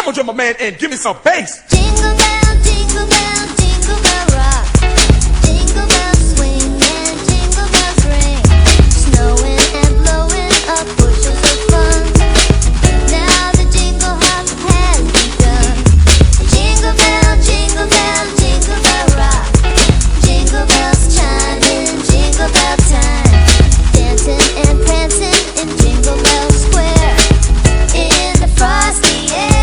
gonna join my man and give me some bass. Jingle bell, jingle bell, jingle bell rock. Jingle bells swing and jingle bells ring. Snowing and blowing up bushels of fun. Now the jingle hop has begun. Jingle bell, jingle bell, jingle bell rock. Jingle bells chiming, jingle bell time. Dancing and prancing in Jingle Bell Square. In the frosty air.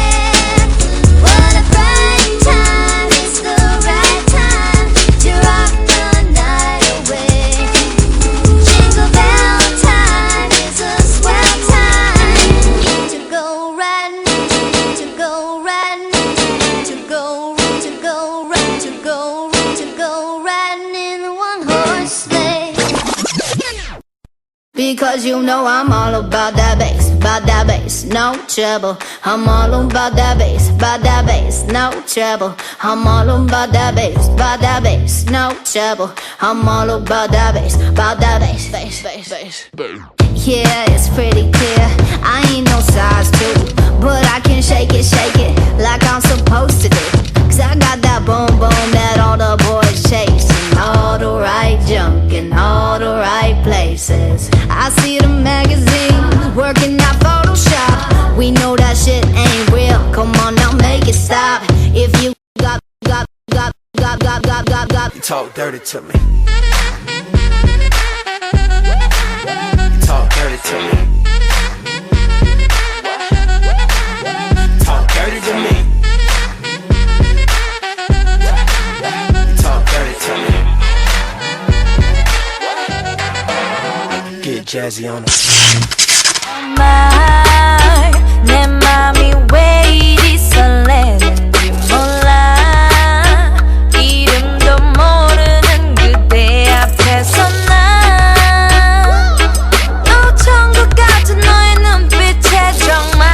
What a bright time, it's the right time to rock the night away. Jingle bell time is a swell time to go riding, to go riding, to go riding in the one-horse sleigh. Because you know I'm all about that bass, no trouble. I'm all about that bass, no trouble. I'm all about that bass, no trouble. I'm all about that bass, bass. Yeah, it's pretty clear. I ain't no size 2, but I can shake it like I'm supposed to do. 'Cause I got that boom boom that all the boys chase, and all the right junk in all the right places. I see the magazines working out Photoshop. We know that shit ain't real. Come on now, make it stop. If you got. You talk dirty to me. You talk dirty to me. Talk dirty to me. You talk dirty to me. Get jazzy on it. 내 맘이 왜 이리 설레는지 몰라. 이름도 모르는 그대 앞에서 난 천국 같은 너의 눈빛에 정말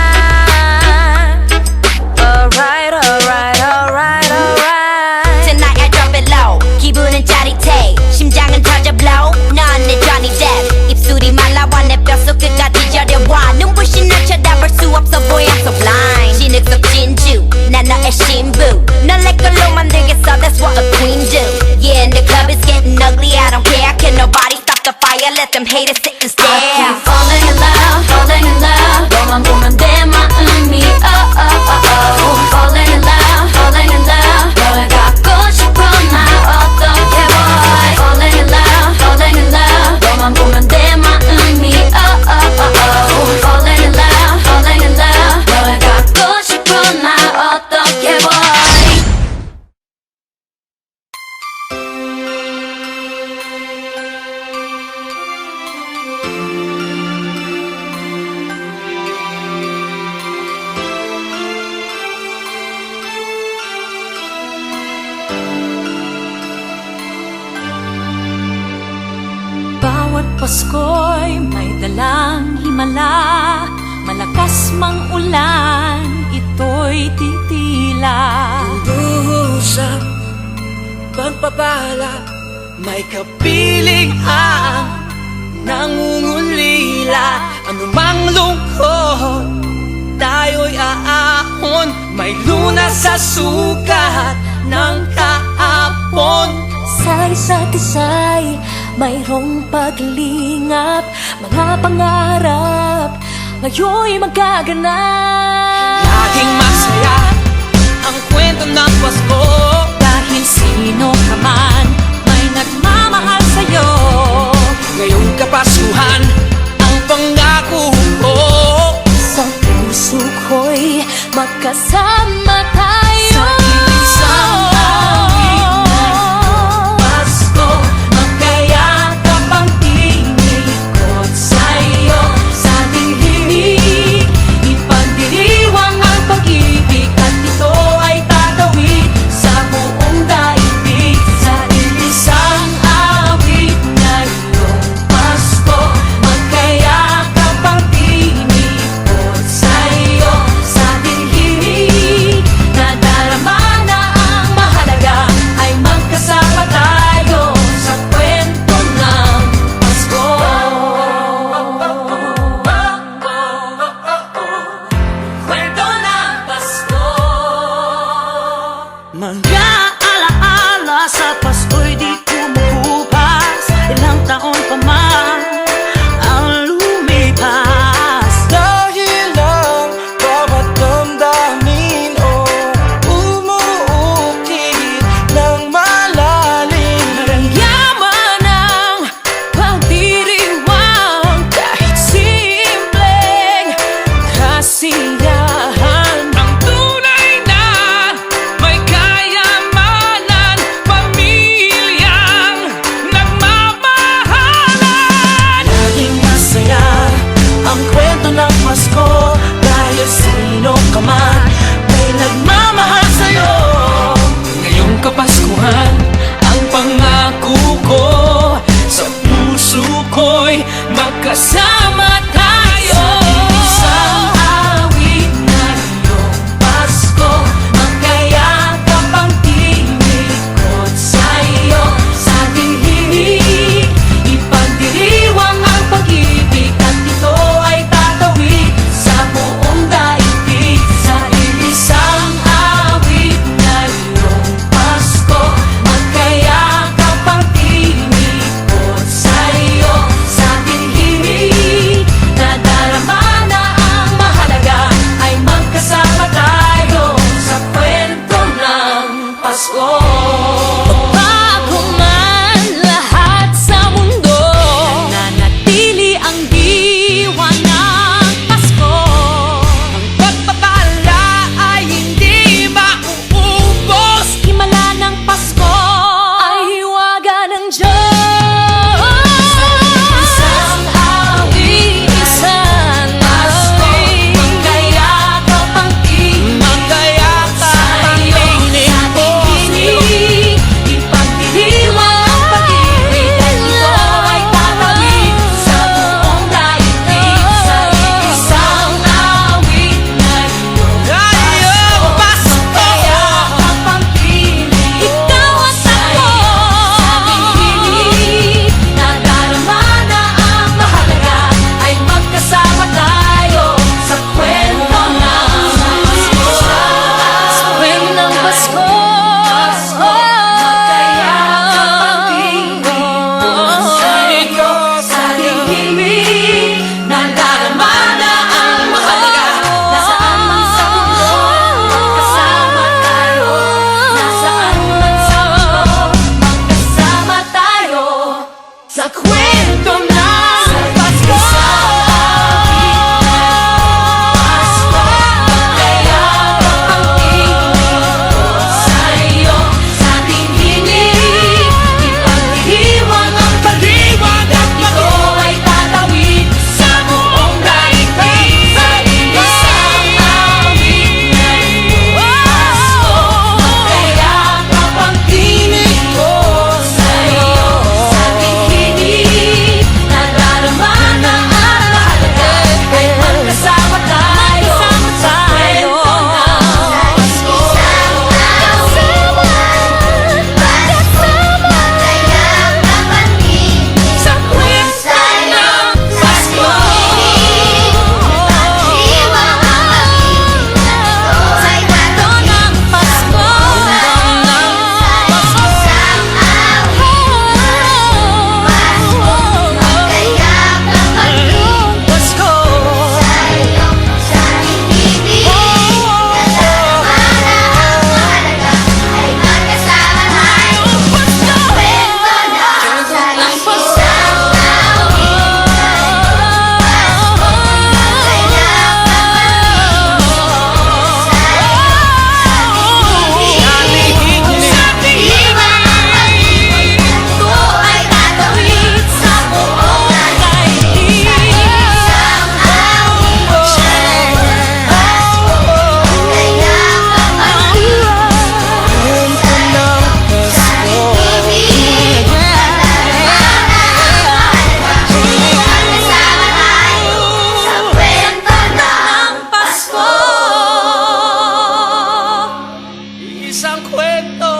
Alright, alright, alright, alright. Tonight I drop it low. 기분은 짜릿해. 심장은 터져 blow. 넌 내 Johnny Depp. 입술이 말라와 내 뼛속 끝까지 저려와. 눈부신 날 쳐다볼 수 없어 보여. I'm so blind. 진흙 속 진주. 난 너의 신부. 널 내 걸로 만들겠어. That's what a queen do. Yeah, and the club is getting ugly. I don't care. Can nobody stop the fire? Let them haters sit and stare. I keep falling in love, falling in love. 너만 보면 내 마음이 oh oh oh oh. Falling in love, falling in love. 널 갖고 싶어 나 어떻게 boy. Falling in love, falling in love. 너만 보면 내 마음이 oh oh oh oh. Falling in love, falling in love. 널 갖고 싶어 나 어떻게 boy. Bawat Pasko'y may dalang himala. Malakas mang ulan, ito'y titila. Usap, pagpapala, may kapiling ang nangungulila. Anumang lungkot, tayo'y aahon. May lunas sa sukat ng kahapon. Sa isa't isa'y mayroong paglingap. Mga pangarap ngayon'y magaganap. Laging masaya ang kwento ng Pasko. Dahil sino ka man may nagmamahal sa'yo. Ngayong Kapaskuhan, ang pangako ko. Sa puso ko'y magkasama tayo. Sa isang Pasko, magkayakap ang tinikot sa'yo. Sa ating himig, ipagdiriwang ang pag-ibig. At ito ay tatawid sa buong daigdig. Sa isang awit na iyong Pasko, magkayakap ang tinikot sa'yo. Sa ating himig, Mga alaala sa Pasko'y di kumukupas. Ilang taon pa man ang lumipas. Dahil ang bawat damdamin umuukit ng malalim. Yaman ang pagdiriwang kahit simpleng kasiyahan. Ang tunay na may kayamanan, pamilyang nagmamahalan. Laging masaya ang kwento ng Pasko. Dahil sino ka man may nagmamahal sa'yo. Ngayong Kapaskuhan, ang pangako ko sa puso ko'y magkasama tayo. Isang awit na iyong Pasko, magkayakap ang tinikot sa'yo. Sa ating himig, ipagdiriwang ang pag-ibig, at ito ay tatawid sa buong daigdig. Sa isang awit na iyong Pasko, magkayakap ang tinikot sa'yo. Sa ating himig, nadarama na ang mahalaga, ay magkasama tayo sa kwento ng Pasko. Bago man lahat sa mundo, nananatili ang diwa ng Pasko. Ang pagpapala ay hindi mauubos. Himala ng Pasko ay hiwaga ng Diyos. Isang awit, isang awit, magkayakap ang ipagdiriwang ang pag-ibig, at ito ay tatawid sa buong daigdig. Sa isang awit na iyong Pasko, magkayakap ang tinig. Ikaw at ako, sa ating himig, nadarama na ang mahalaga, ay magkasama tayo sa kwento ng Pasko. Sa kwento ng Pasko, magkayakap ang tinig. Sa ating himig, nadarama na ang mahalaga. Nasaan man sa mundo, magkasama tayo. Nasaan man sa mundo, magkasama tayo sa kwento ng Pasko. Magkayakap ang tinig sa'yo. Sa ating himig, ipagdiriwang ang pag-ibig, at ito ay tatawid sa buong daigdig. Sa isang awit na iyong Pasko, magkayakap ang tinig ko sa'yo. Sa ating himig, nadarama na ang mahalaga, ay magkasama tayo sa kwento ng Pasko. Sa kwento ng Pasko. Sa kwento ng Pasko. Pasko. Isang kwento